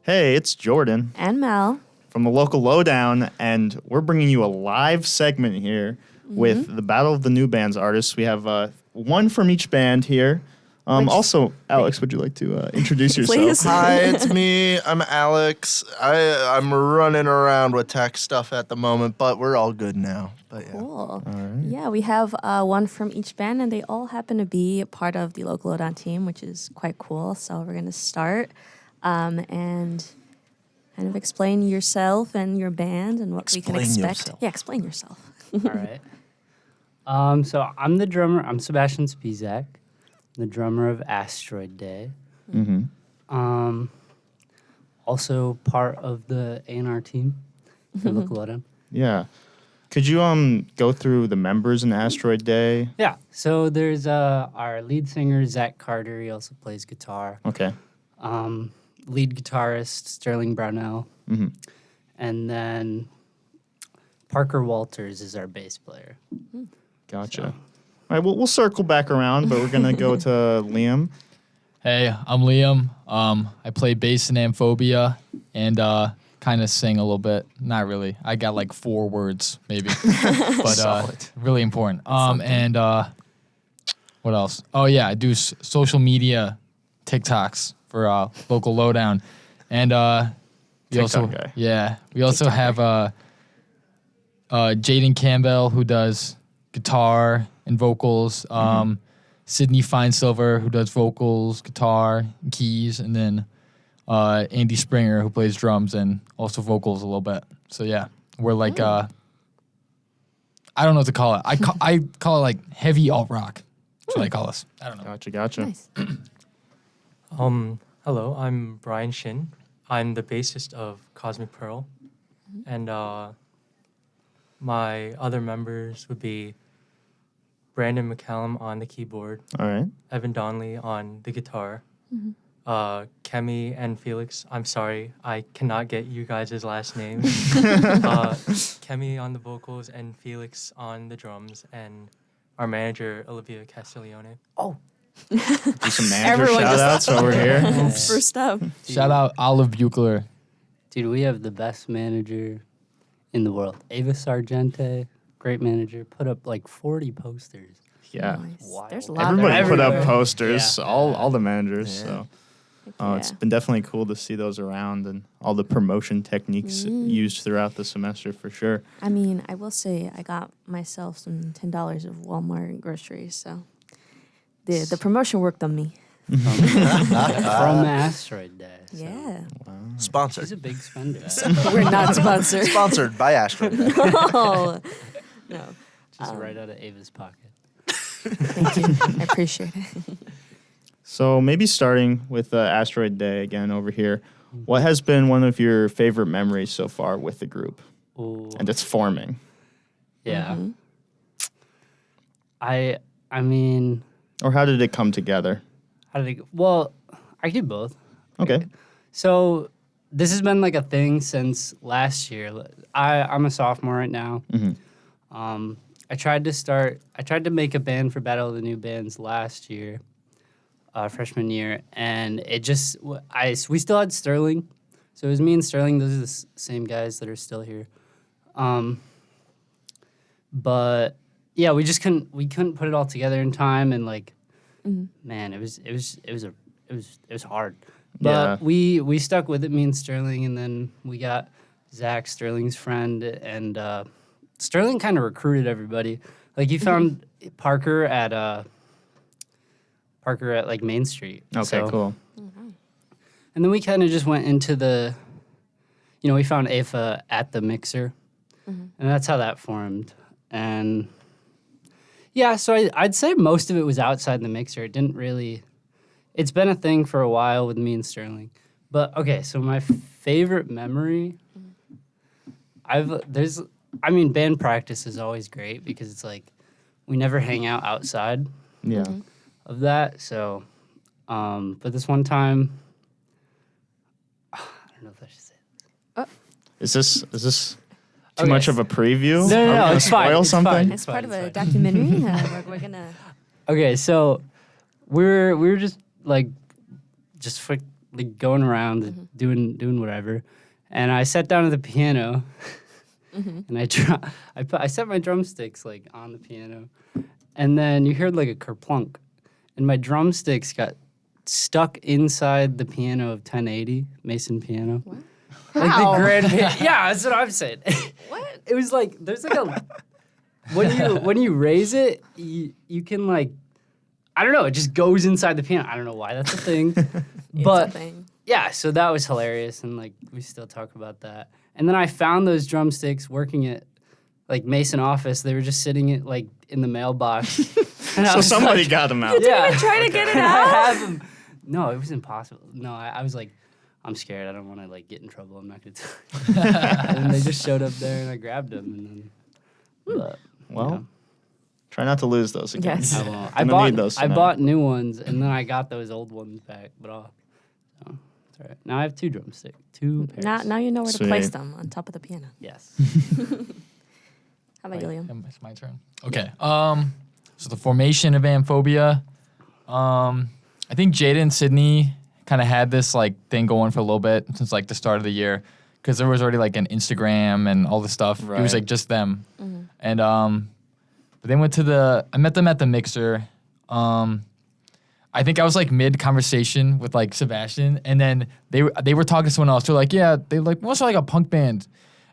Hey, it's Jordan And Mel. from the local Lowdown, and we're bringing you a live segment here with the Battle of the New Bands artists. We have one from each band here. Also, Alex, would you like to introduce yourself? Please. Hi, it's me. I'm Alex. I'm running around with tech stuff at the moment, but we're all good now. But yeah. Cool. All right. Yeah, we have one from each band, and they all happen to be a part of the local Lowdown team, which is quite cool. So we're going to start and kind of explain yourself and your band and what we can expect. Yourself. Yeah, explain yourself. All right. So I'm the drummer. I'm Sebastian Spizak, the drummer of Asteroid Day. Mm-hmm. Also part of the A&R team for Local Lowdown. Yeah. Could you go through the members in Asteroid Day? Yeah. So there's our lead singer, Zach Carter. He also plays guitar. Okay. Lead guitarist, Sterling Brownell. Mm-hmm. And then Parker Walters is our bass player. Gotcha. So. All right, we'll circle back around, but we're going to go to Liam. Hey, I'm Liam. I play bass in Amphobia and kind of sing a little bit. Not really. I got like 4 words, maybe. But really important. And what else? Oh, yeah, I do social media TikToks for Local Lowdown. And we also have Jaden Campbell, who does guitar and vocals. Sydney Finesilver, who does vocals, guitar, and keys, and then Andy Springer, who plays drums and also vocals a little bit. So yeah, we're like I don't know what to call it. I call it like heavy alt rock. That's what I call us. I don't know. Gotcha. Nice. Hello, I'm Brian Shin. I'm the bassist of Cosmic Pearl. And my other members would be Brandon McCallum on the keyboard, All right. Evan Donnelly on the guitar, Kemi and Felix. I'm sorry, I cannot get you guys' last names. Kemi on the vocals and Felix on the drums, and our manager, Olivia Castiglione. Do some manager Everyone shout-outs over here. First up. Shout out Olive Buchler. Dude, we have the best manager in the world. Ava Sargente, great manager, put up like 40 posters. Yeah. Nice. Wild. There's a lot Everybody of put up everywhere. posters, Yeah. all the managers. Yeah. So Yeah. it's been definitely cool to see those around and all the promotion techniques used throughout the semester for sure. I mean, I will say I got myself some $10 of Walmart groceries, so the promotion worked on me. From Asteroid Day. So Yeah. He's Sponsored. a big spender. We're not sponsored. Sponsored by Astro. No. No. Just right out of Ava's pocket. Thank you. I appreciate it. So maybe starting with Asteroid Day again over here, what has been one of your favorite memories so far with the group? Ooh. And it's forming. Yeah. I mean, Or how did it come together? how did it go? Well, I do both. Okay. So this has been like a thing since last year. I'm a sophomore right now. I tried to make a band for Battle of the New Bands last year, freshman year, and it just, we still had Sterling. So it was me and Sterling. Those are the same guys that are still here. But yeah, we couldn't put it all together in time, and like, man, it was hard. But we stuck with it, me and Sterling, and then we got Zach, Sterling's friend, and Sterling kind of recruited everybody. Like he found Parker at like Main Street. Okay, So- cool. And then we kind of just went into we found Afa at the mixer, and that's how that formed. And yeah, so I'd say most of it was outside the mixer. It didn't really. It's been a thing for a while with me and Sterling. But okay, so my favorite memory, band practice is always great because it's like we never hang out outside Yeah. of that. So, but this one time, I don't know if I should say it. Is this too Okay. much of a preview? No, Are we gonna it's fine. spoil It's something? fine. It's fine, part of it's a fine. documentary. We're gonna. Okay, so we were just like, like going around doing whatever, and I sat down at the piano, and I set my drumsticks like on the piano, and then you heard like a kerplunk, and my drumsticks got stuck inside the piano of 1080 Mason piano. What? Like How? the grand piano. Yeah, that's what I'm saying. What? It was like there's like a when you raise it, you can like I don't know, it just goes inside the piano. I don't know why that's a thing. But It's a thing. yeah, so that was hilarious and like we still talk about that. And then I found those drumsticks working at like Mason office. They were just sitting at like in the mailbox. And I So was somebody like, got them out. yeah. Try to get it And I out. have them. No, it was impossible. No, I was like, I'm scared. I don't want to like get in trouble. I'm not gonna tell you. And they just showed up there, and I grabbed them, and then. But, Well, yeah, try not to lose those again. Yes. I won't. Gonna need those I tonight. bought new ones, and then I got those old ones back. But so it's all right. Now I have 2 drumsticks, 2 pairs. Now you know where to place Sweet. them on top of the piano. Yes. How about Gilliam? It's my turn. Okay. So the formation of Amphobia. I think Jada and Sydney kind of had this like thing going for a little bit since like the start of the year, because there was already like an Instagram and all this stuff. It was Right. like just them, and but they went to I met them at the Mixer. I think I was like mid conversation with like Sebastian, and then they were talking to someone else. They're like, yeah, they like what's like a punk band,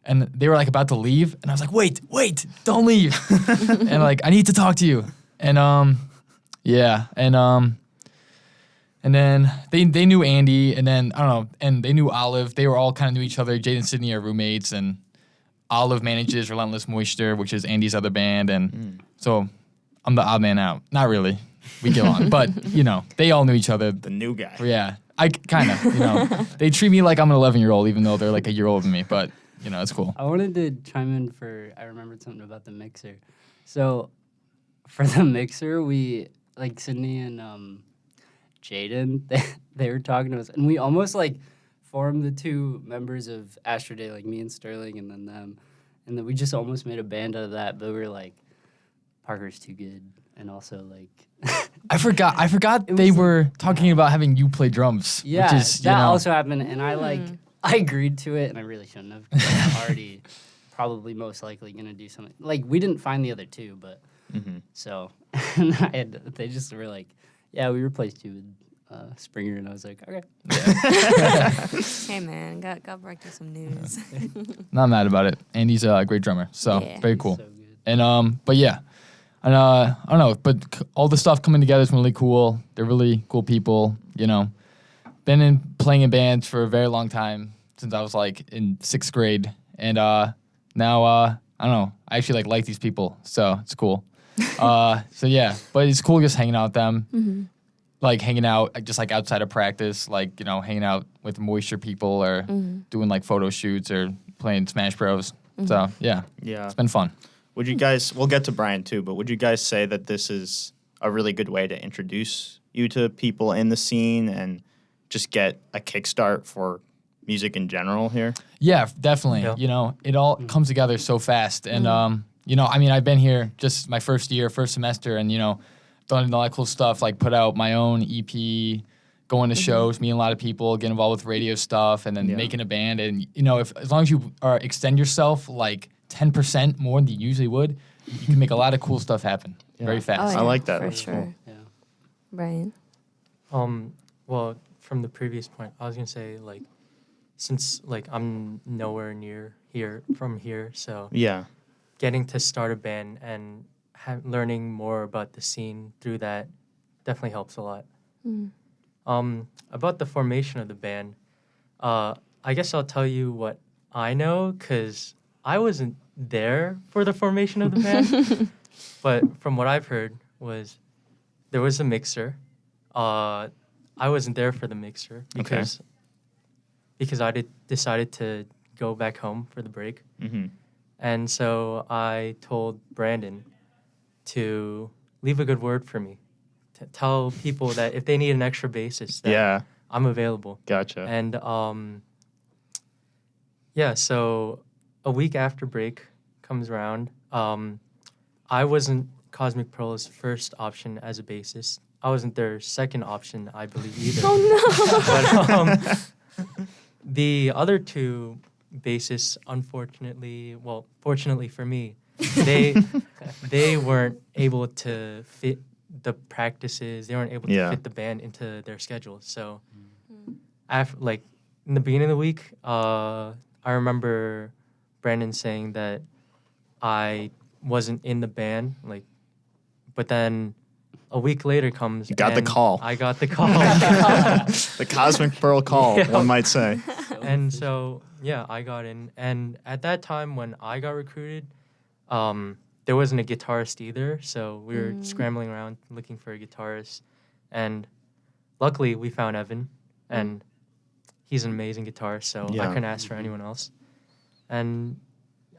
and they were like about to leave, and I was like, wait, don't leave, and like I need to talk to you, and yeah, and then they knew Andy, and then I don't know, and they knew Olive. They were all kind of knew each other. Jade and Sydney are roommates, and Olive manages Relentless Moisture, which is Andy's other band, and so I'm the odd man out. Not really. We get along, but you know, they all knew each other. The new guy. Yeah, I kind of, you know, they treat me like I'm an 11-year-old, even though they're like a year older than me. But you know, it's cool. I wanted to chime in I remembered something about the Mixer. So for the Mixer, we like Sydney and Jaden, they were talking to us, and we almost like formed the 2 members of Astro Day, like me and Sterling, and then them, and then we just almost made a band out of that. But we were like, Parker's too good, and also like, I forgot they were talking about having you play drums. yeah, which is, you that know, also happened, and I agreed to it, and I really shouldn't have. 'Cause I'm already probably most likely gonna do something. Like we didn't find the other 2, but so and they just were like, yeah, we replaced you with Springer, and I was like, okay. Hey man, got break you some news. not mad about it. Andy's a great drummer, so Yeah. very cool. So good. And but yeah, and I don't know, but all the stuff coming together is really cool. They're really cool people, you know. Been playing in bands for a very long time, since I was like in 6th grade, and now I don't know. I actually like these people, so it's cool. So yeah, but it's cool just hanging out with them, like hanging out just like outside of practice, like you know, hanging out with Moisture people or doing like photo shoots or playing Smash Bros. So yeah, Yeah. it's been fun. Would you guys, we'll get to Brian too, but would you guys say that this is a really good way to introduce you to people in the scene and just get a kickstart for music in general here? Yeah, definitely. Yeah. You know, it all comes together so fast. And, you know, I mean, I've been here just my first semester, and, you know, done a lot of cool stuff, like put out my own EP, going to shows, meeting a lot of people, get involved with radio stuff, and then Yeah. making a band. And, you know, as long as you extend yourself like 10% more than you usually would, you can make a lot of cool stuff happen very fast. I like that. For That's sure. cool. Yeah. Brian? Well, from the previous point, I was gonna say like, since like I'm nowhere near from here, so Yeah. getting to start a band and learning more about the scene through that definitely helps a lot. About the formation of the band, I guess I'll tell you what I know, because I wasn't there for the formation of the band. But from what I've heard was there was a mixer. I wasn't there for the mixer because I decided to go back home for the break. Mm-hmm. And so I told Brandon to leave a good word for me. To tell people that if they need an extra bassist, that Yeah. I'm available. Gotcha. And so a week after break comes around, I wasn't Cosmic Pearl's first option as a bassist. I wasn't their second option, I believe, either. Oh no. But the other two bassists, unfortunately, well, fortunately for me, they they weren't able to fit the practices. They weren't able to Yeah. fit the band into their schedule. So, after like in the beginning of the week, I remember Brandon saying that I wasn't in the band, like, but then a week later comes. You got the and call. I got the call. The Cosmic Pearl call, Yeah. one might say. And so yeah, I got in. And at that time when I got recruited, there wasn't a guitarist either. So we were scrambling around looking for a guitarist. And luckily we found Evan, and he's an amazing guitarist. So Yeah. I couldn't ask for anyone else. And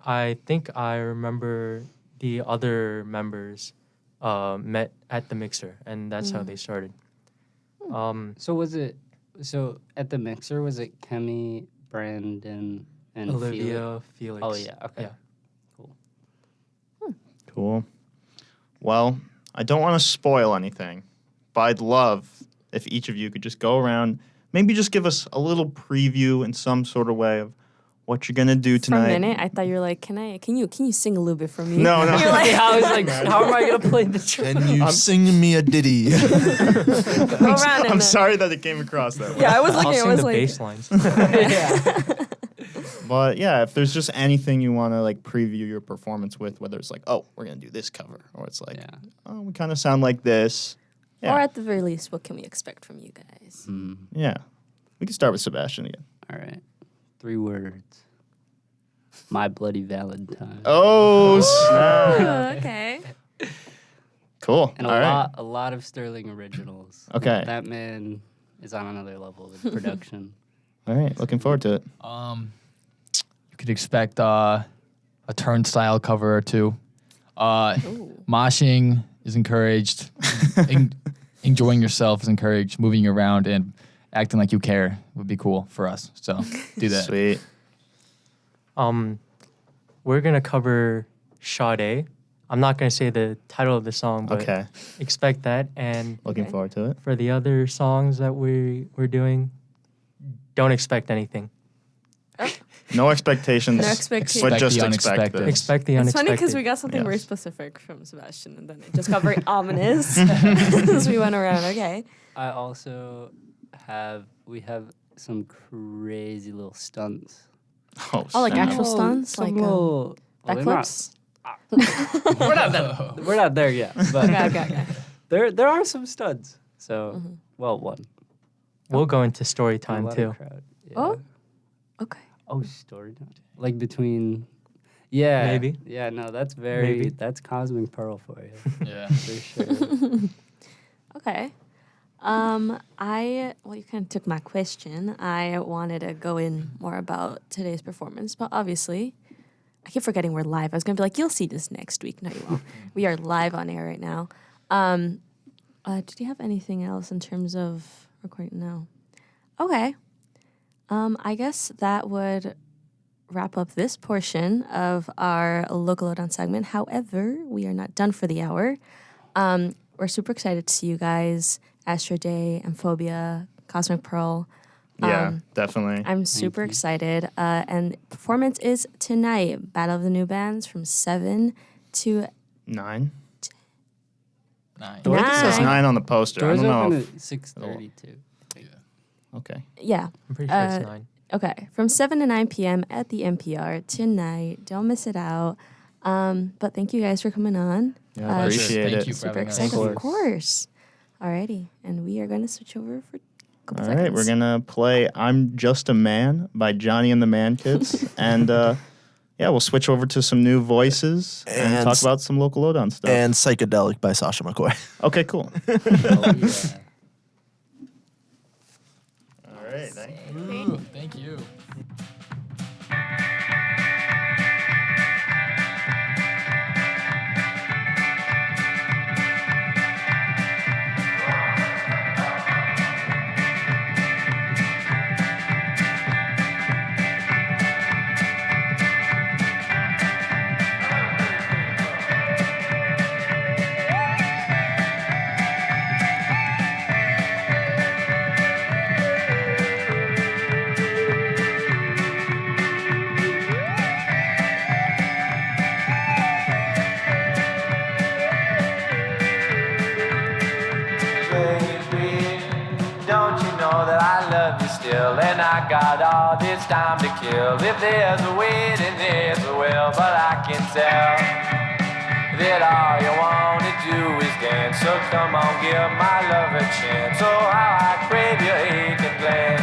I think I remember the other members met at the mixer, and that's how they started. So at the mixer, was it Kemi, Brandon, and Olivia, Felix. Oh, yeah. Okay. Yeah. Cool. Well, I don't want to spoil anything, but I'd love if each of you could just go around, maybe just give us a little preview in some sort of way of what you're gonna do For tonight. a minute, I thought you were like, can you sing a little bit for me? No, no. You're like, I was like, how am I going to play the track? Can you sing me a ditty? go around I'm and sorry that it came across that way. Yeah, I was I'll looking. I sing was the like, bass lines. But yeah, if there's just anything you want to like preview your performance with, whether it's like, oh, we're gonna do this cover, or it's like, oh, we kind of sound like this. Yeah. or at the very least, what can we expect from you guys? Yeah. We can start with Sebastian again. All right. 3 words. My Bloody Valentine. Oh, snap. Oh, okay. Cool. And All right. a lot of Sterling originals. Okay. That man is on another level with production. All right. Looking forward to it. You could expect a turnstile cover or two. Moshing is encouraged. Enjoying yourself is encouraged. Moving around and acting like you care would be cool for us. So do that. Sweet. We're gonna cover Sade. I'm not gonna say the title of the song, but Okay. expect that. And Looking Okay. forward to it. for the other songs that we're doing, don't expect anything. No expectations. No expectations. But Expect just the expect unexpected. this. Expect the It's unexpected. funny because we got something very Yes. specific from Sebastian, and then it just got very ominous as we went around. Okay. I also we have some crazy little stunts. Oh, Oh, like snap. actual stunts, Some like little, well, they're not- backflips. We're not there yet, but Okay. there are some studs. So, well, one. We'll go into story A time lot too. of crowd. Yeah. Oh. Okay. Oh, story time. Like between. Yeah. Maybe. Yeah. No, that's Maybe. that's Cosmic Pearl for you. Yeah. For sure. Okay. You kind of took my question. I wanted to go in more about today's performance, but obviously, I keep forgetting we're live. I was gonna be like, you'll see this next week. No, you won't. We are live on air right now. Did you have anything else in terms of recording? No. Okay. I guess that would wrap up this portion of our local lowdown segment. However, we are not done for the hour. We're super excited to see you guys. Astro Day, Amphobia, Cosmic Pearl. Yeah, definitely. I'm super excited. And performance is tonight. Battle of the New Bands from 7 to 9. 9. I think it says 9 on the poster. Doors I don't open know. at 6:32. Okay. yeah. I'm pretty sure it's 9. Okay, from 7 to 9 p.m. at the NPR tonight. Don't miss it out. But thank you guys for coming on. Yeah, appreciate Thank it. you for Super having us. excited, Of of course. Alrighty, and we are going to switch over for a couple All seconds. right, we're going to play I'm Just a Man by Johnny and the Man Kids. And yeah, we'll switch over to some new voices and And talk about some local lowdown stuff. And Psychedelic by Sasha McCoy. Okay, cool. Oh, yeah. All right, thank you. Ooh, thank you. love you still, and I got all this time to kill. If there's a way, then there's a will, but I can tell that all you wanna do is dance. So come on, give my love a chance. Oh, how I crave your aching glance.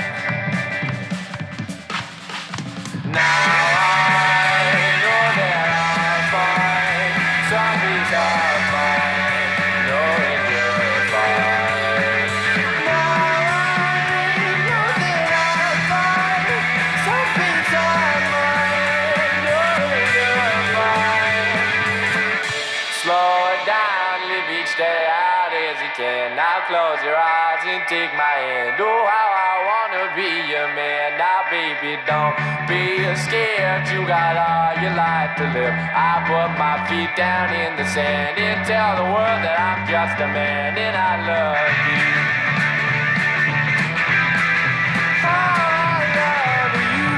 Now I know that I'll find some peace of mind, knowing you're fine. Now I know that I'll find some peace of mind, knowing you're fine. Slow it down, live each day out as you can. Now close your eyes and take my hand. Oh, how I wanna be your man. Now, baby, don't be scared. You got all your life to live. I put my feet down in the sand and tell the world that I'm just a man and I love you. I love you.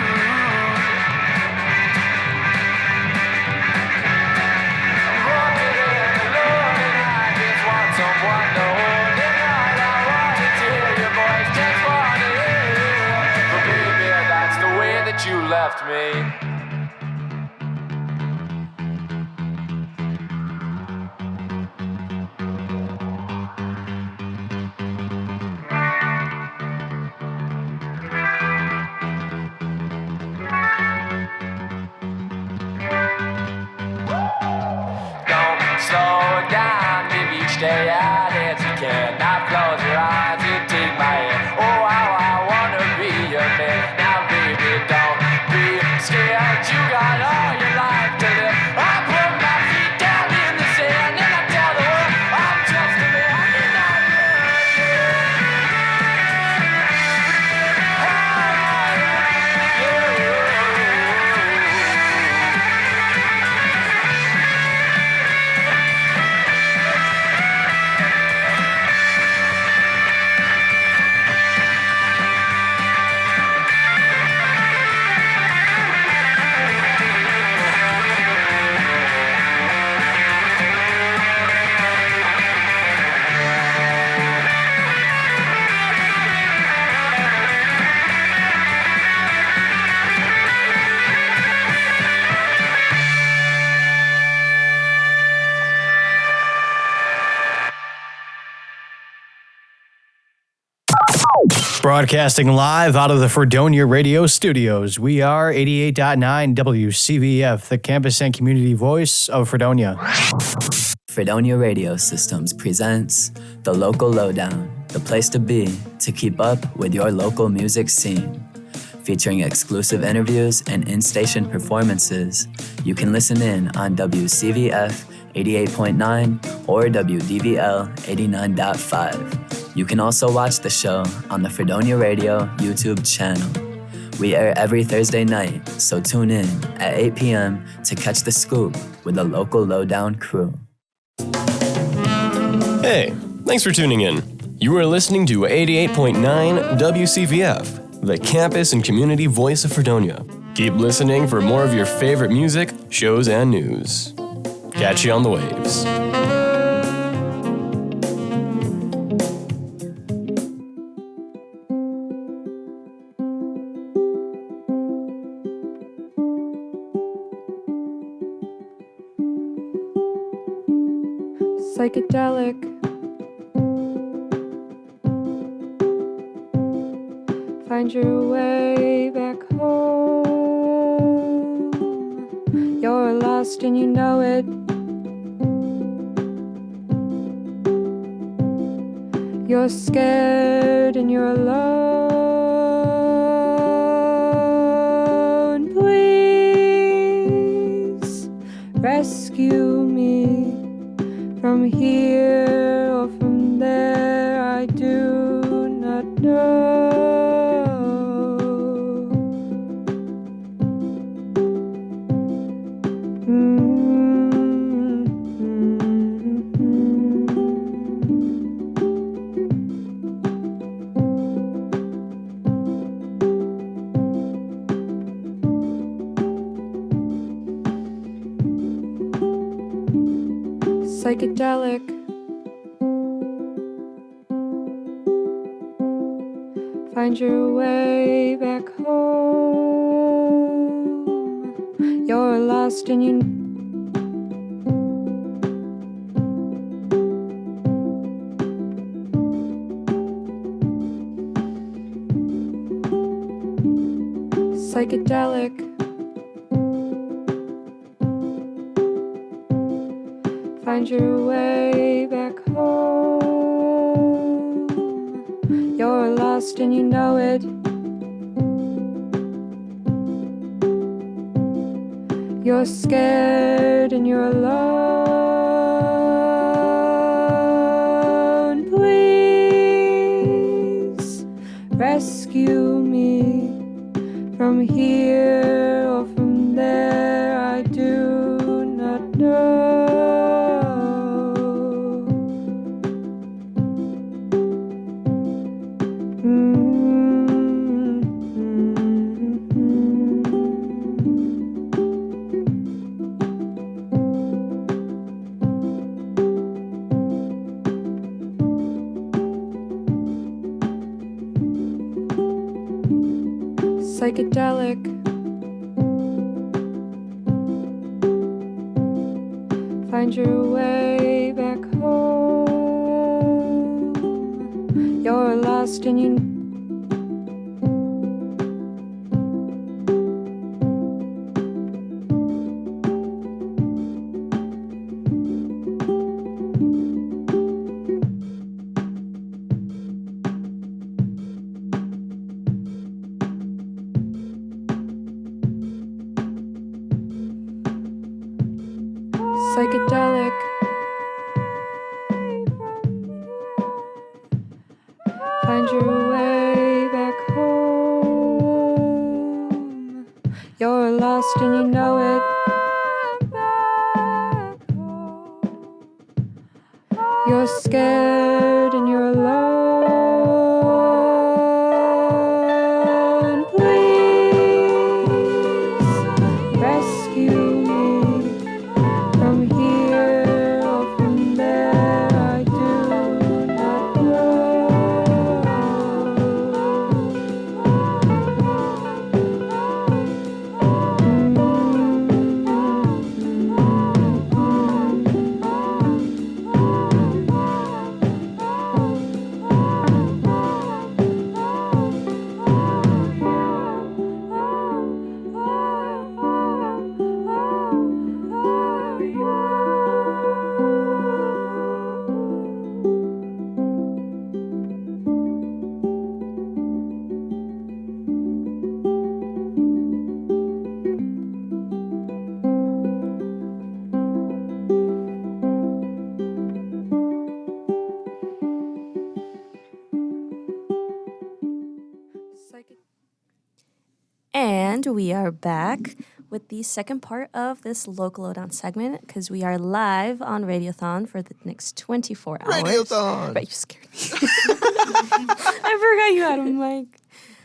I'm broken and alone and I just want someone to hold. And all I want is to hear your voice, just wanna hear you. But baby, that's the way that you left me. Don't slow down, live each day out as you can. Now close your eyes and take my hand. Oh, how I wanna be your man. Now, baby, don't be scared. You got all your life to live. I put my feet down in the sand and I tell the world I'm just a man and I love you. Broadcasting live out of the Fredonia Radio Studios, we are 88.9 WCVF, the campus and community voice of Fredonia. Fredonia Radio Systems presents The Local Lowdown, the place to be to keep up with your local music scene. Featuring exclusive interviews and in-station performances, you can listen in on WCVF 88.9 or WDVL 89.5. You can also watch the show on the Fredonia Radio YouTube channel. We air every Thursday night, so tune in at 8 p.m. to catch the scoop with the Local Lowdown crew. Hey, thanks for tuning in. You are listening to 88.9 WCVF, the campus and community voice of Fredonia. Keep listening for more of your favorite music, shows, and news. Catch you on the waves. Psychedelic. Find your way back home. You're lost and you know it. You're scared and you're alone. Please rescue me from here or from there. I do not know. Psychedelic. Find your way back home. You're lost and you. Psychedelic. Find your way back home. You're lost and you know it. You're scared and you're alone. Please rescue me from here or from there. I do not know. Psychedelic. Find your way back home. You're lost and you. Psychedelic. Find your way back home. You're lost and you know it. You're scared and you're alone. Please rescue me from here or from there. I do not And we are back with the second part of this local lowdown segment because we are live on Radiothon for the next 24 hours. Radiothon! Right, you scared me. I forgot you had a mic.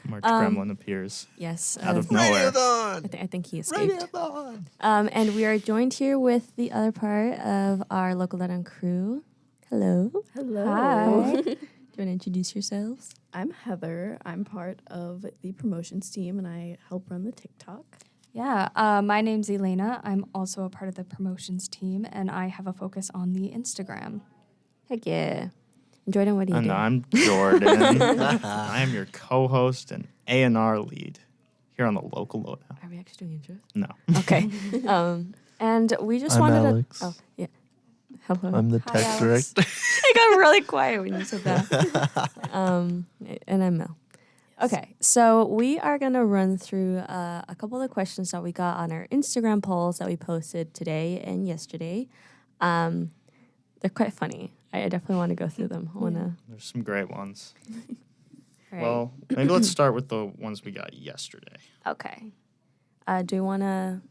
March Gremlin appears Yes. out of nowhere. Radiothon! I think he escaped. Radiothon! And we are joined here with the other part of our local lowdown crew. Hello. Hello. Hi. Do you want to introduce yourselves? I'm Heather. I'm part of the promotions team and I help run the TikTok. Yeah, my name's Elena. I'm also a part of the promotions team, and I have a focus on the Instagram. Heck yeah. And Jordan, what do you And do? I'm Jordan. I am your co-host and A&R lead here on the local lowdown. Are we actually doing intros? No. Okay. And we just I'm wanted Alex. to. Oh, yeah. Hello. I'm the Hi, tech Alex. director. I got really quiet when you said that. And I'm Mel. Okay, so we are going to run through a couple of the questions that we got on our Instagram polls that we posted today and yesterday. They're quite funny. I definitely want to go through them. I want to. There's some great ones. Right. Well, maybe let's start with the ones we got yesterday. Okay. Do you want to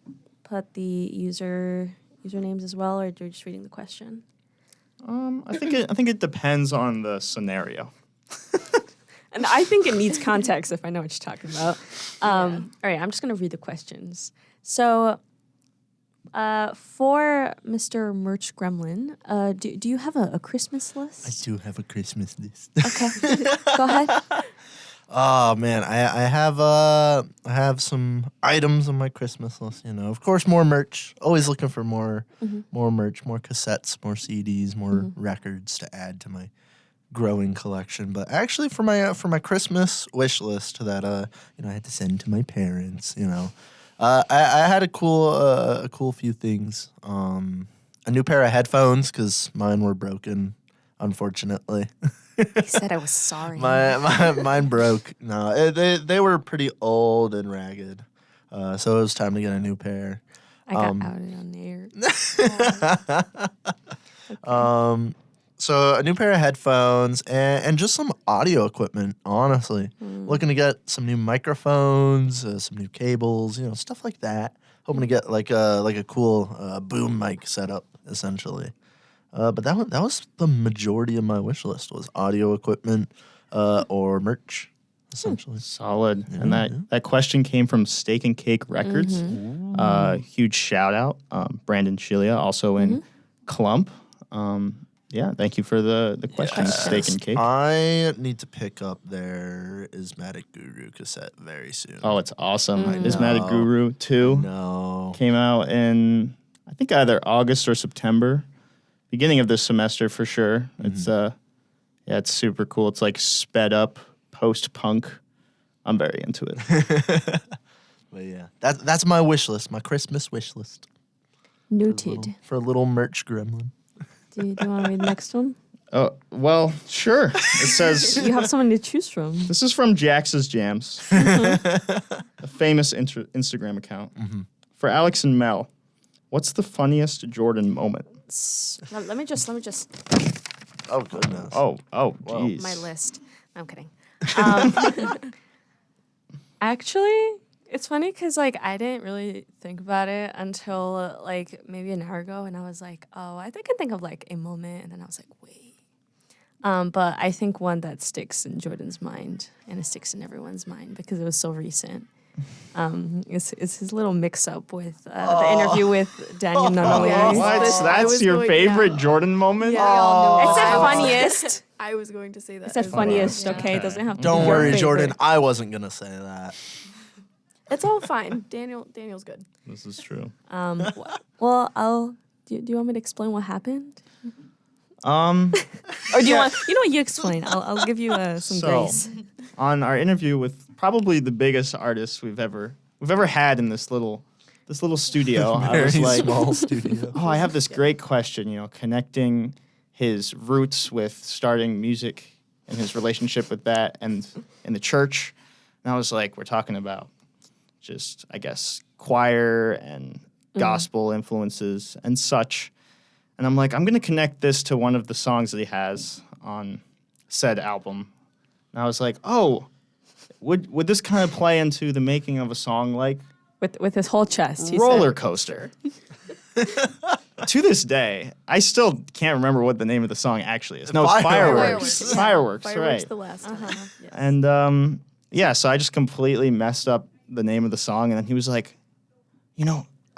put the usernames as well, or do you just reading the question? I think it depends on the scenario. And I think it needs context if I know what you're talking about. All right, I'm just going to read the questions. So, for Mr. Merch Gremlin, do you have a Christmas list? I do have a Christmas list. Okay, go ahead. Oh man, I have some items on my Christmas list. Of course, more merch. Always looking for more merch, more cassettes, more CDs, more records to add to my growing collection. But actually, for my Christmas wish list that I had to send to my parents. I had a cool few things. A new pair of headphones because mine were broken, unfortunately. He said I was sorry. Mine broke. No, they were pretty old and ragged, so it was time to get a new pair. I got outed on the air. So a new pair of headphones and just some audio equipment. Honestly, looking to get some new microphones, some new cables, stuff like that. Hoping to get like a cool boom mic setup, essentially. But that was the majority of my wish list was audio equipment or merch, essentially. Solid. And that question came from Steak and Cake Records. Huge shout out. Brandon Chilia, also in Clump. Yeah, thank you for the question, Steak and Cake. I need to pick up their Ismatic Guru cassette very soon. Oh, it's awesome. Ismatic Guru 2 came out in, I think, either August or September. Beginning of this semester for sure. It's it's super cool. It's like sped up post-punk. I'm very into it. But yeah, that's my wish list, my Christmas wish list. Noted. For a little merch gremlin. Do you want to read the next one? Oh, well, sure. It says... You have someone to choose from. This is from Jax's Jams, a famous Instagram account. For Alex and Mel, what's the funniest Jordan moment? Let me just. Oh, goodness. Oh, jeez. My list. No, I'm kidding. Actually, it's funny because I didn't really think about it until maybe an hour ago, and I was like, oh, I think I think of a moment, and then I was like, wait. But I think one that sticks in Jordan's mind, and it sticks in everyone's mind because it was so recent. It's his little mix-up with the interview with Daniel Nunley. What? That's your favorite Jordan moment? Yeah, we all knew it. It said funniest. I was going to say that. It said funniest, okay? It doesn't have to Don't be your worry, favorite. Jordan. I wasn't going to say that. It's all fine. Daniel's good. This is true. Well, do you want me to explain what happened? Um, Or do you want? You explain. I'll give you some grace. On our interview with probably the biggest artist we've ever had in this little studio, I was like, small studio. oh, I have this great question. Connecting his roots with starting music and his relationship with that, and in the church. And I was like, we're talking about just, I guess, choir and gospel influences and such. And I'm like, I'm going to connect this to one of the songs that he has on said album. And I was like, oh, would this kind of play into the making of a song like With his whole chest. Roller Coaster? To this day, I still can't remember what the name of the song actually is. No, it's Fireworks. Fireworks, right. Fireworks the last time. Yes. And so I just completely messed up the name of the song. And then he was like,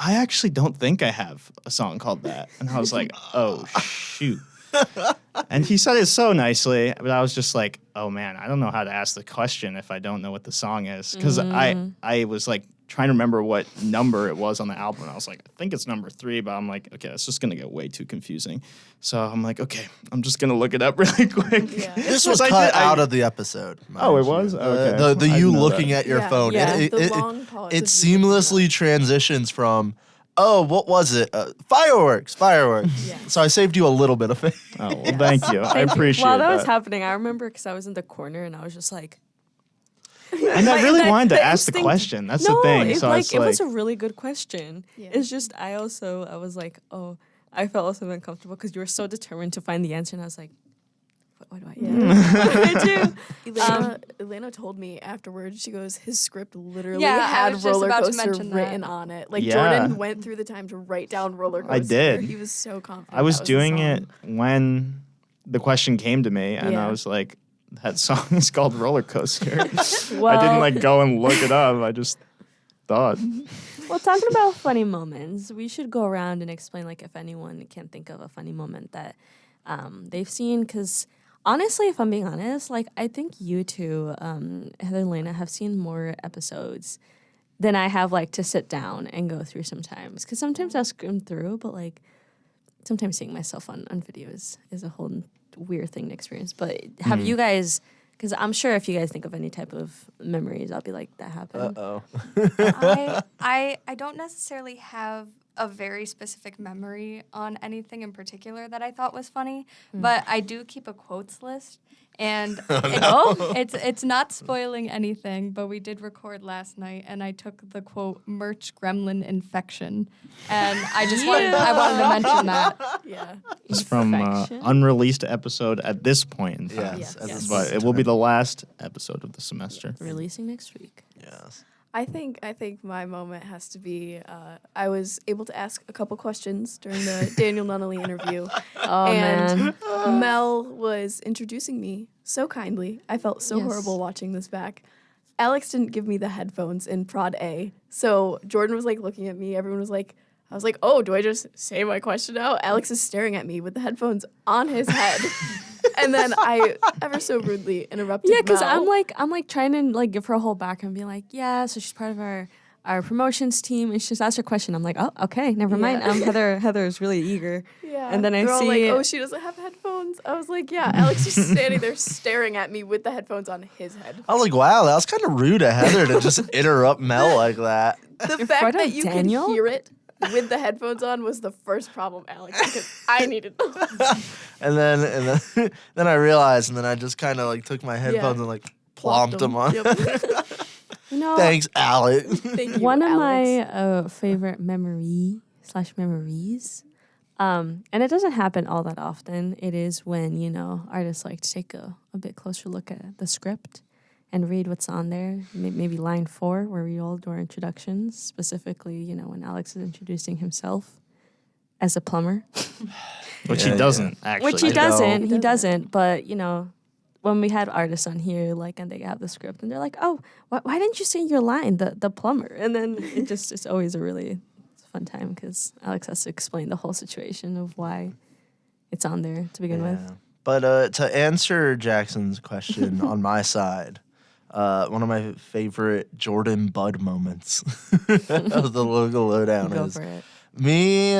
I actually don't think I have a song called that. And I was like, oh, shoot. And he said it so nicely, but I was just like, oh, man, I don't know how to ask the question if I don't know what the song is. Because I was like trying to remember what number it was on the album. And I was like, I think it's number 3, but I'm like, okay, that's just going to get way too confusing. So I'm like, okay, I'm just going to look it up really quick. Yeah. This was cut out of the episode. Oh, it was? Okay. The I didn't you know looking that. at your phone. Yeah, It the long pause it of seamlessly transitions from, oh, what was it? Fireworks. Yeah. So I saved you a little bit of it. Oh, well, thank you. I appreciate While that. that was happening, I remember because I was in the corner and I was just like. And I really wanted to ask the instinct- question. That's the thing. It, So it was a really good question. Yeah. It's just I was like, oh, I felt also uncomfortable because you were so determined to find the answer, and I was like, what do I do? What do I do? Elena told me afterwards, she goes, his script literally Yeah, I had was just roller about to coaster mention that. written on it. Like Yeah. Jordan went through the time to write down roller coaster. I did. He was so confident. I was that the doing song. it when the question came to me, and Yeah. I was like, that song is called Roller Coaster. I Well- didn't go and look it up. I just thought. Well, talking about funny moments, we should go around and explain if anyone can think of a funny moment that they've seen, because Honestly, if I'm being honest, like I think you two, Heather and Lena, have seen more episodes than I have like to sit down and go through sometimes. Because sometimes I'll skim through, but like sometimes seeing myself on video is a whole weird thing to experience. But have you guys? Because I'm sure if you guys think of any type of memories, I'll be like, that happened. I don't necessarily have a very specific memory on anything in particular that I thought was funny, but I do keep a quotes list. And it's not spoiling anything, but we did record last night, and I took the quote "merch gremlin infection," and I wanted to mention that. Yeah. It's from unreleased episode at this point in time. Yes. But it will be the last episode of the semester. Releasing next week. Yes. I think my moment has to be I was able to ask a couple questions during the Daniel Nunnally interview. Man. Mel was introducing me so kindly. I felt so horrible watching this back. Alex didn't give me the headphones in Prod A. So Jordan was like looking at me. Everyone was like, I was like, oh, do I just say my question now? Alex is staring at me with the headphones on his head. And then I ever so rudely interrupted. Yeah, because Mel. I'm like trying to like give her a whole back and be like, yeah, so she's part of our promotions team, and she just asked her question. I'm like, oh, okay, never mind. Heather is really eager. Yeah. And then I They're all see, like, oh, she doesn't have headphones. I was like, yeah. Alex is standing there staring at me with the headphones on his head. I was like, wow, that was kind of rude of Heather to just interrupt Mel like that. The fact that you could hear it with the headphones on was the first problem, Alex, because I needed them. And then I realized, and then I just kind of like took my headphones and like plomped them on. Yep. you know, Thanks, Alex. Thank you, one of Alex. my favorite memories, and it doesn't happen all that often. It is when, artists like to take a bit closer look at the script and read what's on there. Maybe line 4, where we all do our introductions, specifically, when Alex is introducing himself as a plumber. Which he doesn't, actually. Which he doesn't. But, when we had artists on here, and they have the script, and they're like, oh, why didn't you say your line, the plumber? And then it's always a really fun time, because Alex has to explain the whole situation of why it's on there to begin with. But to answer Jackson's question on my side, one of my favorite Jordan Bud moments of the local lowdown Go is for it. me,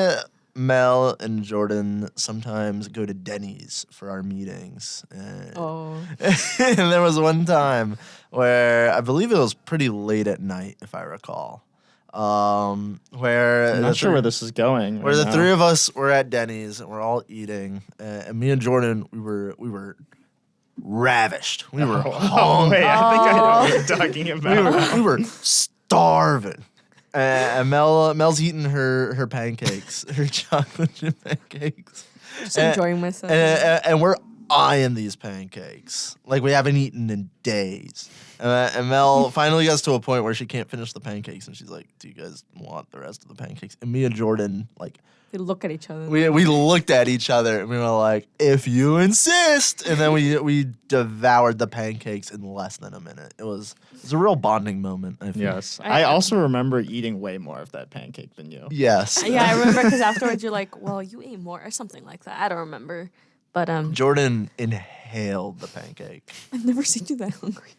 Mel, and Jordan sometimes go to Denny's for our meetings. And there was one time where I believe it was pretty late at night, if I recall. Where I'm not sure where this is going. Where the three of us were at Denny's and we're all eating, and me and Jordan, we were ravished. We were hungry. Wait, I think I know what you're talking about. We were starving. And Mel's eating her pancakes, her chocolate chip pancakes. Just enjoying myself. And we're eyeing these pancakes like we haven't eaten in days. And Mel finally gets to a point where she can't finish the pancakes, and she's like, "Do you guys want the rest of the pancakes?" And me and Jordan, they look at each other. we looked at each other, and we were like, "If you insist." And then we devoured the pancakes in less than a minute. It was a real bonding moment, I feel. Yes. I also remember eating way more of that pancake than you. Yes. Yeah, I remember, because afterwards you're like, well, you ate more or something like that. I don't remember. But Jordan inhaled the pancake. I've never seen you that hungry.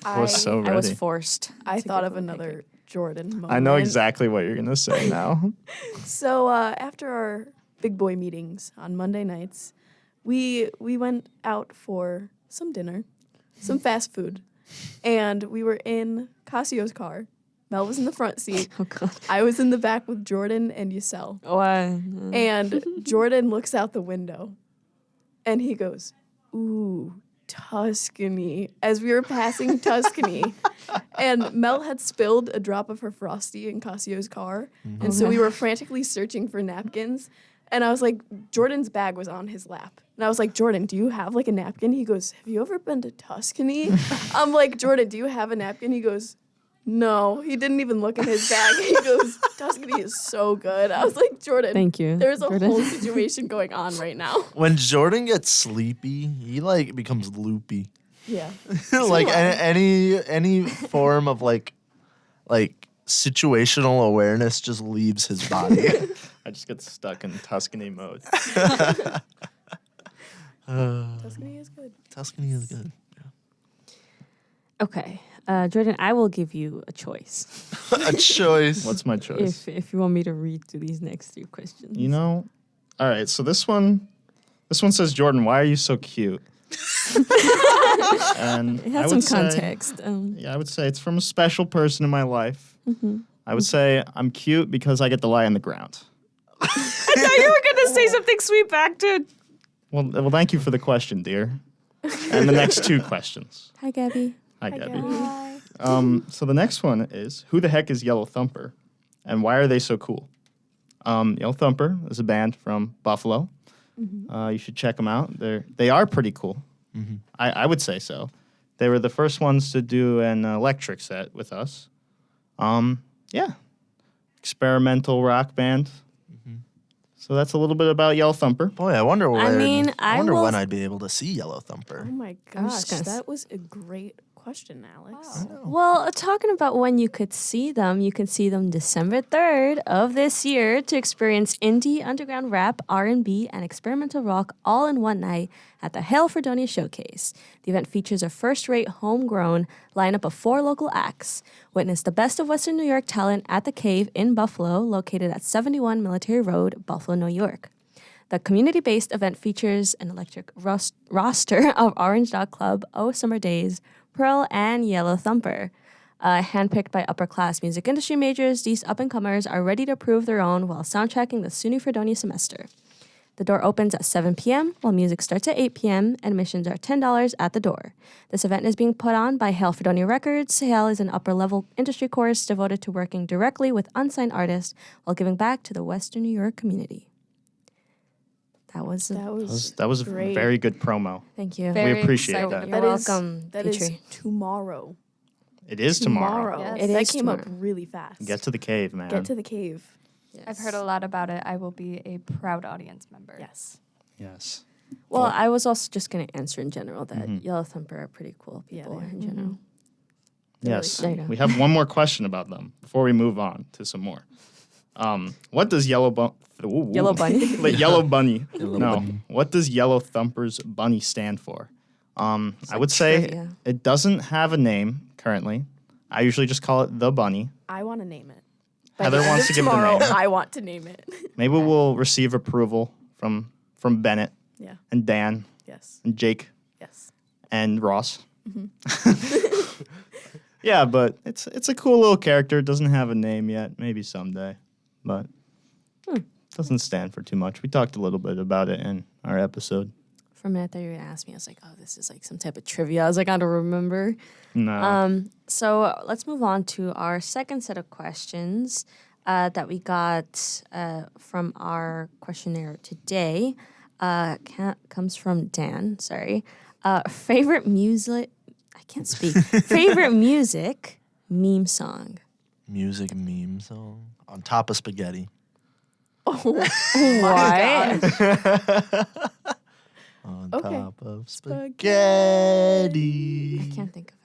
I was so ready. I was forced. I to thought give of him another pancake. Jordan moment. I know exactly what you're going to say now. So after our big boy meetings on Monday nights, we went out for some dinner, some fast food, and we were in Cassio's car. Mel was in the front seat. Oh, God. I was in the back with Jordan and Yusel. Oh, And Jordan looks out the window, and he goes, "Ooh, Tuscany," as we were passing Tuscany. And Mel had spilled a drop of her Frosty in Cassio's car. And so we were frantically searching for napkins. And I was like, Jordan's bag was on his lap. And I was like, "Jordan, do you have a napkin?" He goes, "Have you ever been to Tuscany?" I'm like, "Jordan, do you have a napkin?" He goes, "No." He didn't even look in his bag. He goes, "Tuscany is so good." I was like, "Jordan, thank you. There's a Jordan. whole situation going on right now." When Jordan gets sleepy, he becomes loopy. Yeah. Any form of situational awareness just leaves his body. I just get stuck in Tuscany mode. Tuscany is good. Tuscany is good. Okay. Jordan, I will give you a choice. A choice. What's my choice? If you want me to read through these next 3 questions. You know, all right. So this one says, Jordan, why are you so cute? And It has some context. Yeah, I would say it's from a special person in my life. Mm-hmm. I would say I'm cute because I get to lie on the ground. I thought you were going to say something sweet back to. Well, thank you for the question, dear. And the next 2 questions. Hi, Gabby. Hi, Gabby. Hi. So the next one is, who the heck is Yellow Thumper, and why are they so cool? Yellow Thumper is a band from Buffalo. You should check them out. They are pretty cool. I would say so. They were the first ones to do an electric set with us. Yeah, experimental rock band. So that's a little bit about Yellow Thumper. Boy, I wonder where. I wonder will- when I'd be able to see Yellow Thumper. Oh my I'm gosh, just gonna that was a great question, Alex. Well, talking about when you could see them, you can see them December 3rd of this year to experience indie, underground rap, R&B, and experimental rock all in one night at the Hail Fredonia Showcase. The event features a first-rate, homegrown lineup of 4 local acts. Witness the best of Western New York talent at The Cave in Buffalo, located at 71 Military Road, Buffalo, New York. The community-based event features an electric roster of Orange Dog Club, Oh Summer Days, Pearl, and Yellow Thumper. Handpicked by upper-class music industry majors, these up-and-comers are ready to prove their own while soundtracking the SUNY Fredonia semester. The door opens at 7 p.m., while music starts at 8 p.m., and admissions are $10 at the door. This event is being put on by Hail Fredonia Records. Hail is an upper-level industry course devoted to working directly with unsigned artists while giving back to the Western New York community. That was a great. very good promo. Thank you. Very We appreciate excited that. You're welcome, That is Petrie. tomorrow. It is tomorrow. Yes. It That is came up tomorrow. really fast. Get to the cave, man. Get to the cave. I've heard a lot about it. I will be a proud audience member. Yes. Yes. Well, I was also just going to answer in general that Yellow Thumper are pretty cool Yeah, people they are. in general. Yes. There you go. We have one more question about them before we move on to some more. What does Yellow Bunny? Yellow Bunny? Yellow Bunny. Yellow No. Bunny. What does Yellow Thumper's bunny stand for? I would say trivia. it doesn't have a name currently. I usually just call it the bunny. I want to name it. By Heather the end wants of to give it a tomorrow, name. I want to name it. Maybe we'll receive approval from Bennett Yeah. and Dan Yes. and Jake Yes. and Ross. Yeah, but it's a cool little character. It doesn't have a name yet. Maybe someday, but doesn't stand for too much. We talked a little bit about it in our episode. For a minute, I thought you were going to ask me. I was like, oh, this is like some type of trivia. I was like, I don't remember. No. So let's move on to our second set of questions that we got from our questionnaire today. Comes from Dan, sorry. Favorite music, I can't speak. Favorite music meme song. Music meme song on top of spaghetti. Why? On Okay. top of Spaghetti. spaghetti. I can't think of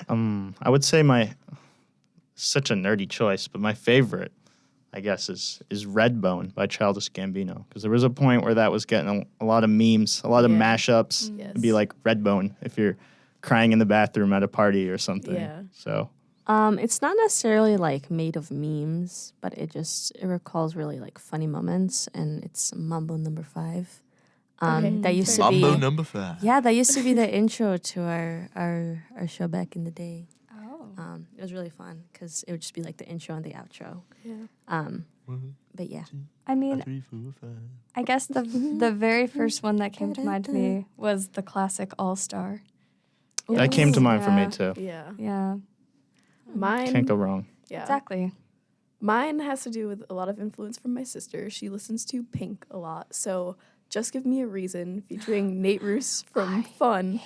anything. I would say such a nerdy choice, but my favorite, I guess, is Redbone by Childish Gambino. Because there was a point where that was getting a lot of memes, a lot of Yeah. mashups. Yes. It'd be like Redbone if you're crying in the bathroom at a party or something. Yeah. So It's not necessarily like made of memes, but it recalls really like funny moments, and it's Mambo Number 5. Okay, That used to Mambo be number 5. yeah, that used to be the intro to our show back in the day. Oh. It was really fun because it would just be like the intro and the outro. Yeah. But yeah, I mean, 3, 4, 5. I guess the very first one that came to mind to me was the classic All Star. that came to mind for me Yeah. too. Yeah. Yeah, Mine. Can't go wrong. Yeah. exactly. Mine has to do with a lot of influence from my sister. She listens to Pink a lot. So Just Give Me a Reason featuring Nate Roos from Fun.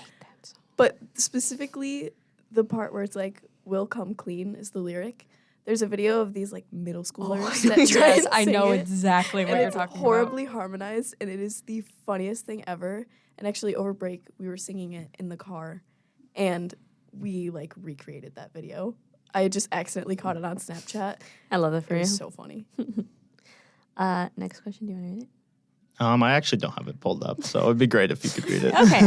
But specifically the part where it's like, "Will come clean" is the lyric. There's a video of these like middle schoolers that try Yes, and I sing know it, exactly what and you're it's talking horribly harmonized, and it is the funniest thing ever. And actually over break we were singing it in the car, and we like recreated that video. I just accidentally caught it on Snapchat. I love that for It you. was so funny. Next question. Do you want to read it? I actually don't have it pulled up, so it would be great if you could read it. Okay,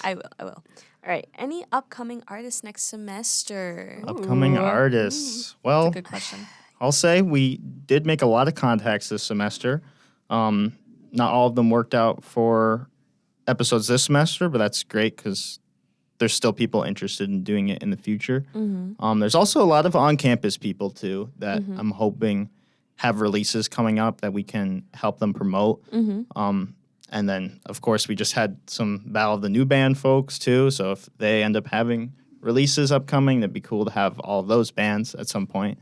I will. All right. Any upcoming artists next semester? Upcoming artists. Well, That's a good question. I'll say we did make a lot of contacts this semester. Not all of them worked out for episodes this semester, but that's great because there's still people interested in doing it in the future. There's also a lot of on-campus people, too, that I'm hoping have releases coming up that we can help them promote. And then, of course, we just had some Battle of the New Band folks, too. So if they end up having releases upcoming, that'd be cool to have all of those bands at some point.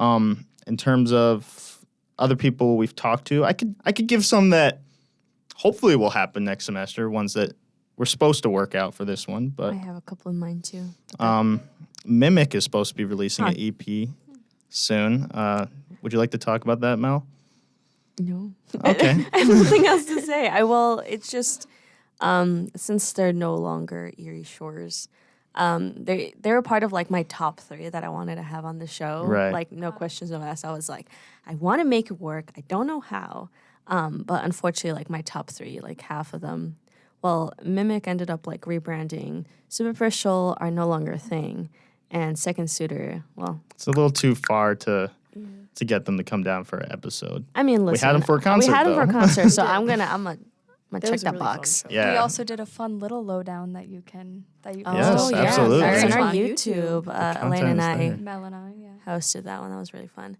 In terms of other people we've talked to, I could give some that hopefully will happen next semester, ones that we're supposed to work out for this one. But I have a couple in mind, too. Mimic is supposed to be releasing an EP soon. Would you like to talk about that, Mel? No. Okay. I have nothing else to say. It's just, since they're no longer Erie Shores, they're a part of like my top 3 that I wanted to have on the show. Right. Like no questions asked. I was like, I want to make it work. I don't know how. But unfortunately, like my top 3, like half of them, well, Mimic ended up like rebranding. Superficial are no longer a thing. And Second Suitor, well. It's a little too far to get them to come down for an episode. I mean, listen. We had them for a concert, We had them for a though. concert, so I'm gonna check was a that really box. fun Yeah. We also did a fun little lowdown that you can Yes, Oh, yeah. absolutely. It's on Very our fun. YouTube. content Elaine and is I there. Mel and I, yeah. hosted that one. That was really fun.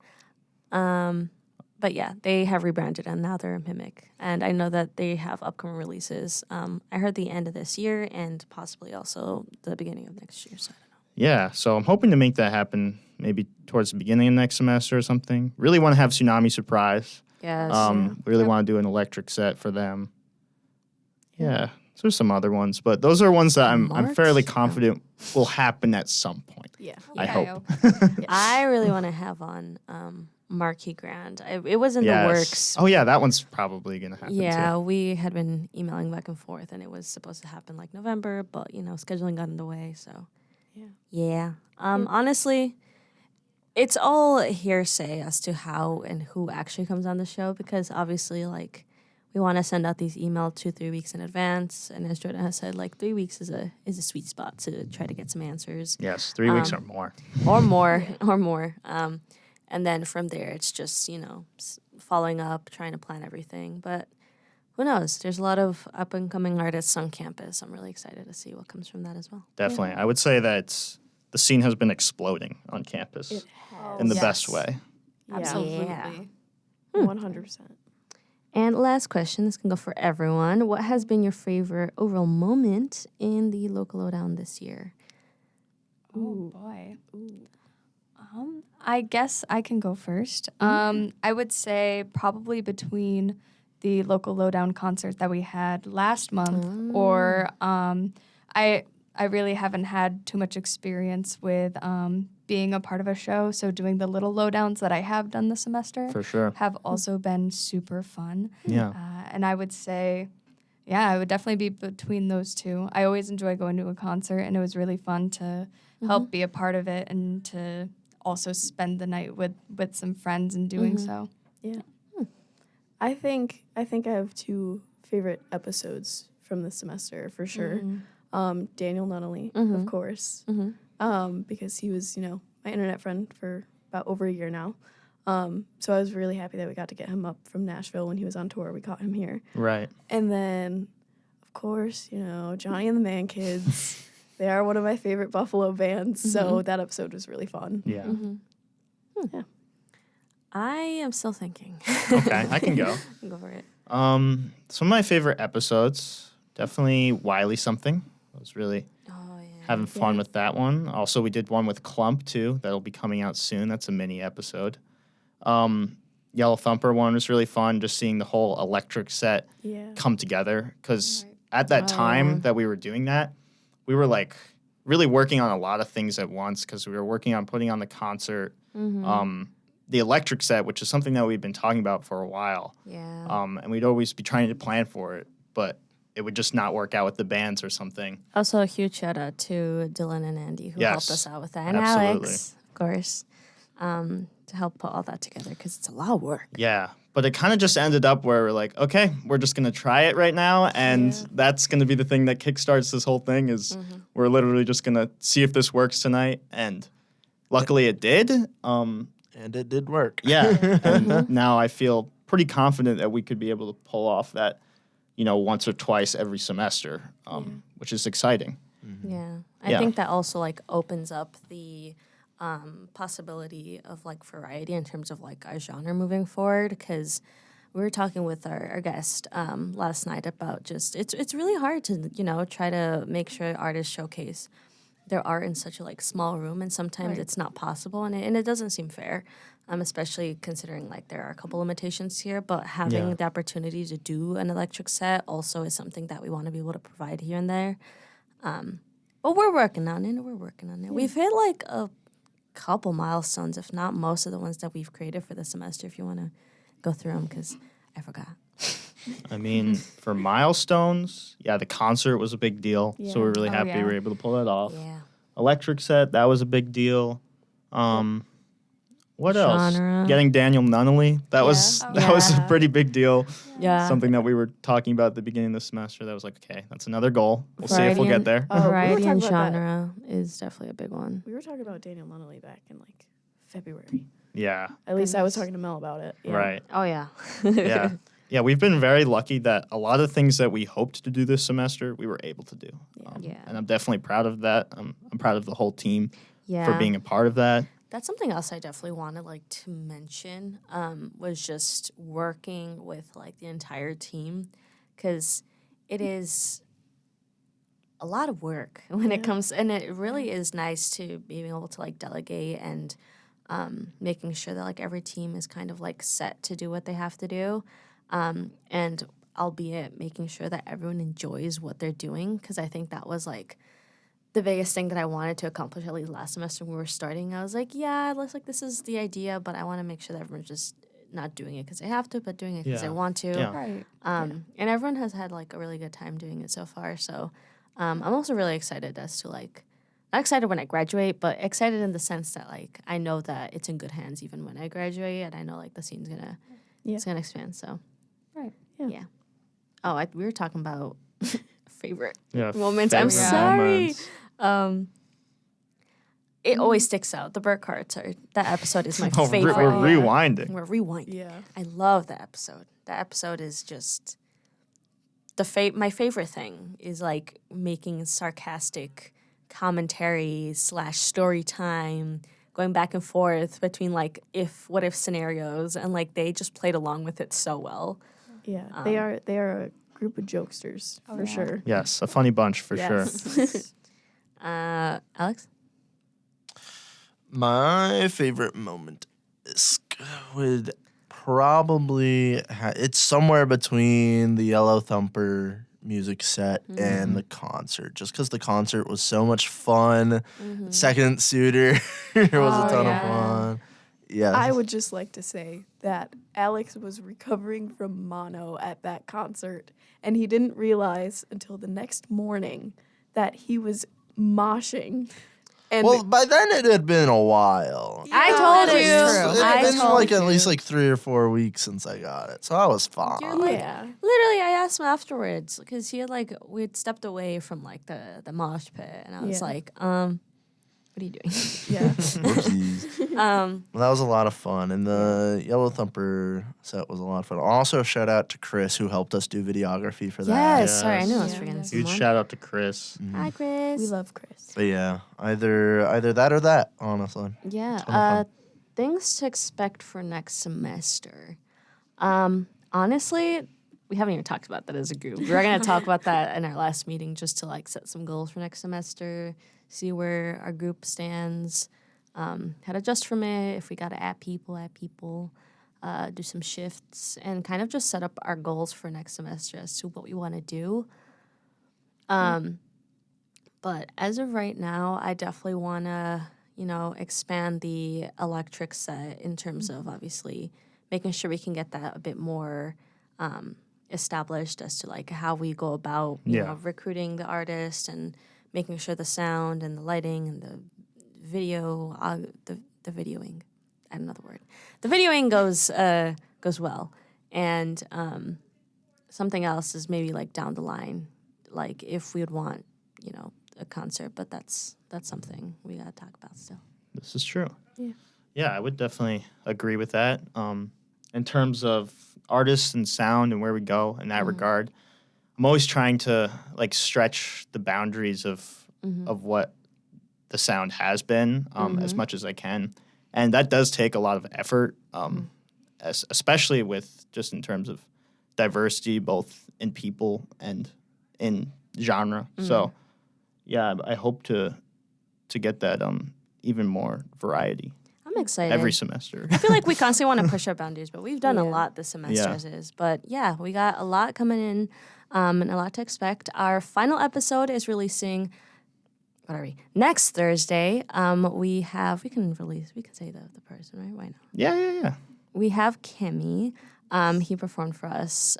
But yeah, they have rebranded and now they're a Mimic. And I know that they have upcoming releases. I heard the end of this year and possibly also the beginning of next year. So I don't know. Yeah, so I'm hoping to make that happen maybe towards the beginning of next semester or something. Really want to have Tsunami surprise. Yes. We really want to do an electric set for them. Yeah, so there's some other ones, but those are ones that I'm fairly confident will happen at some point. Yeah. I hope. I really want to have on Marquee Grand. It was in the Yes. works. Oh yeah, that one's probably gonna happen Yeah, too. we had been emailing back and forth, and it was supposed to happen like November, but scheduling got in the way. So, yeah. Honestly, it's all hearsay as to how and who actually comes on the show because obviously, like, we want to send out these emails 2-3 weeks in advance, and as Jordan has said, like 3 weeks is a sweet spot to try to get some answers. Yes, 3 weeks or more. Or more. And then from there, it's just, following up, trying to plan everything. But who knows? There's a lot of up-and-coming artists on campus. I'm really excited to see what comes from that as well. Definitely, I would say that the scene has been exploding on campus in the best way. Absolutely. Yeah. 100%. And last question, this can go for everyone. What has been your favorite overall moment in the local lowdown this year? Oh boy. I guess I can go first. I would say probably between the local lowdown concert that we had last month, or I really haven't had too much experience with being a part of a show. So doing the little lowdowns that I have done this semester For sure. have also been super fun. Yeah. And I would say, yeah, it would definitely be between those two. I always enjoy going to a concert, and it was really fun to help be a part of it and to also spend the night with some friends and doing so. Yeah. I think I have 2 favorite episodes from this semester for sure. Daniel Nunnally, of course, because he was, my internet friend for about over a year now. So I was really happy that we got to get him up from Nashville when he was on tour. We caught him here. Right. And then, of course, Johnny and the Man Kids. They are one of my favorite Buffalo bands, so that episode was really fun. Yeah. Yeah. I am still thinking. Okay, I can go. Go for it. Some of my favorite episodes, definitely Wiley Something. I was really having fun with that one. Also, we did one with Clump, too. That'll be coming out soon. That's a mini episode. Yellow Thumper one was really fun, just seeing the whole electric set come together. Because at that time that we were doing that, we were, like, really working on a lot of things at once because we were working on putting on the concert, the electric set, which is something that we've been talking about for a while. Yeah. And we'd always be trying to plan for it, but it would just not work out with the bands or something. Also, a huge shout out to Dylan and Andy who helped us out with that. And absolutely. Alex, of course, to help put all that together because it's a lot of work. Yeah, But it kind of just ended up where we're like, okay, we're just gonna try it right now, and that's gonna be the thing that kickstarts this whole thing. Is we're literally just gonna see if this works tonight, and luckily it did. And it did work. Yeah, and now I feel pretty confident that we could be able to pull off that, once or twice every semester, which is exciting. Yeah. I think that also like opens up the possibility of like variety in terms of like our genre moving forward, because we were talking with our guest last night about just it's really hard to try to make sure artists showcase their art in such a like small room, and sometimes it's not possible, and it doesn't seem fair, especially considering like there are a couple limitations here, but having the opportunity to do an electric set also is something that we want to be able to provide here and there. But we're working on it. We've hit like a couple milestones, if not most of the ones that we've created for the semester, if you want to go through them, because I forgot. I mean, for milestones, the concert was a big deal. So we're really happy we were able to pull that off. Yeah. Electric set, that was a big deal. What Genre. else? Getting Daniel Nunnally, that was a pretty big deal. Yeah. Something that we were talking about at the beginning of the semester. That was like, okay, that's another goal. We'll see if we'll get there. Variety and talking about that. genre is definitely a big one. We were talking about Daniel Nunnally back in like February. Yeah. At least I was talking to Mel about it. Yeah. Right. Oh, yeah. Yeah. Yeah, we've been very lucky that a lot of things that we hoped to do this semester, we were able to do. And I'm definitely proud of that. I'm proud of the whole team for being a part of that. That's something else I definitely wanted like to mention, was just working with like the entire team, because it is a lot of work when it comes, and it really is nice to being able to like delegate and making sure that like every team is kind of like set to do what they have to do, and albeit making sure that everyone enjoys what they're doing, because I think that was like the biggest thing that I wanted to accomplish, at least last semester when we were starting. I was like, it looks like this is the idea, but I want to make sure that everyone's just not doing it because they have to, but doing it because they want to. Yeah. Right. And everyone has had like a really good time doing it so far. So I'm also really excited as to like, not excited when I graduate, but excited in the sense that like I know that it's in good hands even when I graduate, and I know like the scene's it's gonna expand. So Right. yeah. Oh, we were talking about favorite Yeah, moments. I'm favorite sorry. moments. It always sticks out. The Burkharts that episode is my Oh, favorite. we're rewinding. We're rewinding. Yeah. I love that episode. That episode is just my favorite thing is like making sarcastic commentary / story time, going back and forth between like what if scenarios, and like they just played along with it so well. Yeah. They are a group of jokesters for sure. Yes, a funny bunch for sure. Alex? My favorite moment would probably it's somewhere between the Yellow Thumper music set and the concert, just because the concert was so much fun. Second Suitor was a ton of fun. Yes. I would just like to say that Alex was recovering from mono at that concert, and he didn't realize until the next morning that he was moshing. And well, by then it had been a while. I told that you. is true. It had been told like you. at least like 3 or 4 weeks since I got it, so I was fine. You're like, yeah. literally, I asked him afterwards because he had like we'd stepped away from like the mosh pit, and I was Yeah. like, what are you doing? Yeah. Whoopsies. um, Well, that was a lot of fun, and the Yellow Thumper set was a lot of fun. Also, shout out to Chris who helped us do videography for that. yes, sorry, I knew I was Yeah. forgetting Huge someone. shout out to Chris. Hi, Chris. We love Chris. But yeah, either that or that, honestly. Yeah. Ton of fun. Things to expect for next semester. Honestly, we haven't even talked about that as a group. We were gonna talk about that in our last meeting, just to like set some goals for next semester, see where our group stands, how to adjust from it, if we gotta add people, do some shifts, and kind of just set up our goals for next semester as to what we want to do. But as of right now, I definitely want to, expand the electric set in terms of obviously making sure we can get that a bit more established as to like how we go about, you know, recruiting the artist and making sure the sound and the lighting and the video, the videoing, add another word. The videoing goes well. And something else is maybe like down the line, like if we would want, a concert, but that's something we gotta talk about still. This is true. Yeah. Yeah, I would definitely agree with that. In terms of artists and sound and where we go in that regard, I'm always trying to like stretch the boundaries of what the sound has been as much as I can, and that does take a lot of effort, especially with just in terms of diversity, both in people and in genre. So, yeah, I hope to get that even more variety I'm excited. every semester. I feel like we constantly want to push our boundaries, but we've done a Yeah. lot this semester Yeah. as is. But yeah, we got a lot coming in and a lot to expect. Our final episode is releasing, what are we? Next Thursday. We can say the person, right? Why not? Yeah. We have Kimmy. He performed for us.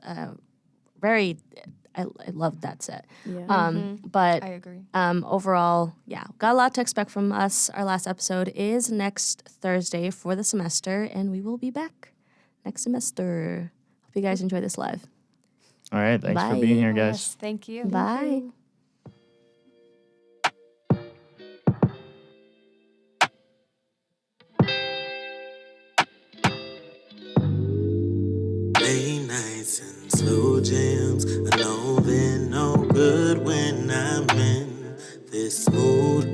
I loved that set. Yeah. But I agree. overall, yeah, got a lot to expect from us. Our last episode is next Thursday for the semester, and we will be back next semester. Hope you guys enjoy this live. All right. Thanks Bye. for being here, guys. Yes, thank you. Bye. Late nights and slow jams. I know they're no good when I'm in this mood.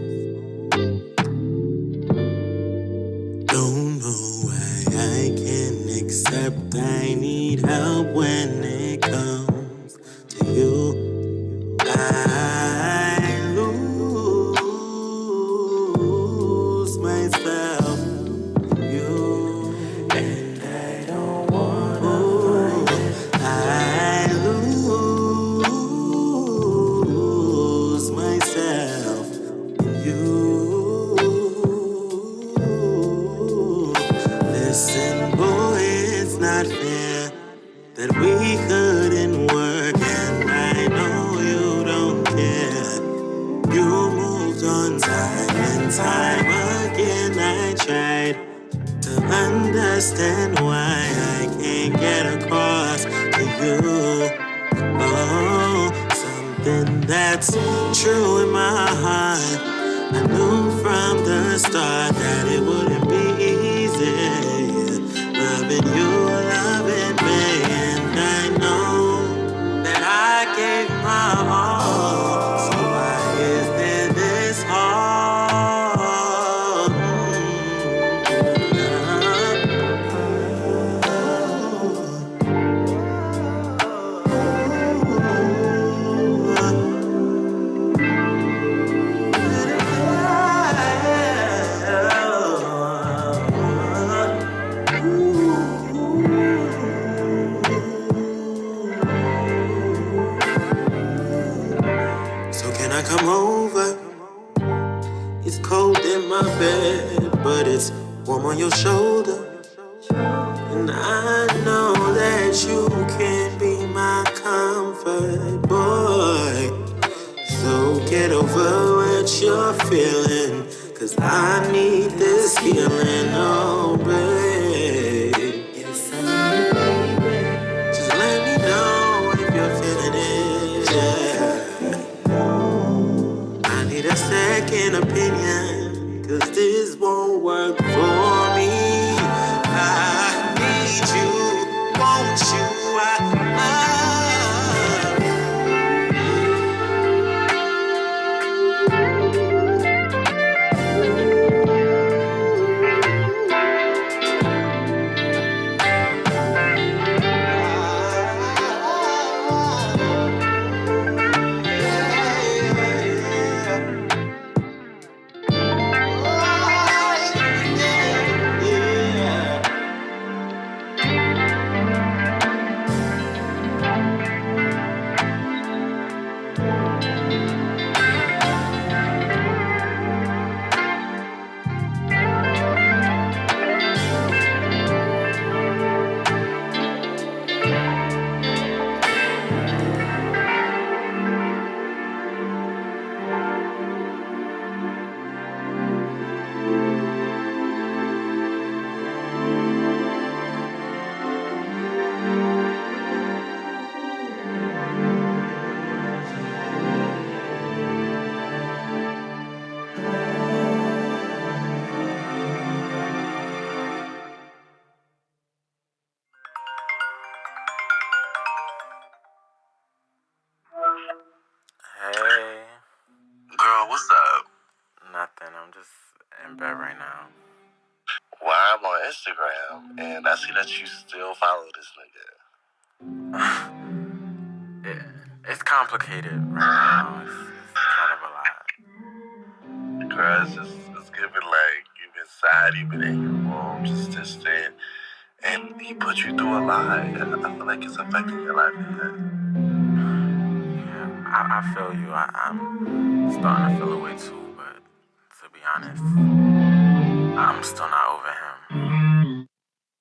Don't know why I can't accept I need help when it comes to you. I lose myself in you. And I don't wanna find it. I lose myself in you. Listen, boy, it's not fair that we couldn't work, and I know you don't care. You moved on time and time again. I tried to understand why I can't get across to you. Oh, something that's true in my heart. I knew from the start that it wouldn't be easy. Loving you, loving me, and I know that I gave my all. So why is there this hard? So can I come over? It's cold in my bed, but it's warm on your shoulder. And I know that you can be my comfort, boy. So get over what you're feeling, 'cause I need this healing, oh babe. Just let me know if you're feeling it, yeah. I need a second opinion, 'cause this won't work for me. I need you, want you, just in bed right now. Well, I'm on Instagram, and I see that you still follow this nigga. It's complicated right now. It's kind of a lot. Girl, it's giving like you've been sad, you've been in your room, just distant, and he put you through a lot. And I feel like it's affecting your life. Yeah, I feel you. I'm starting to feel away too, but to be honest, I'm still not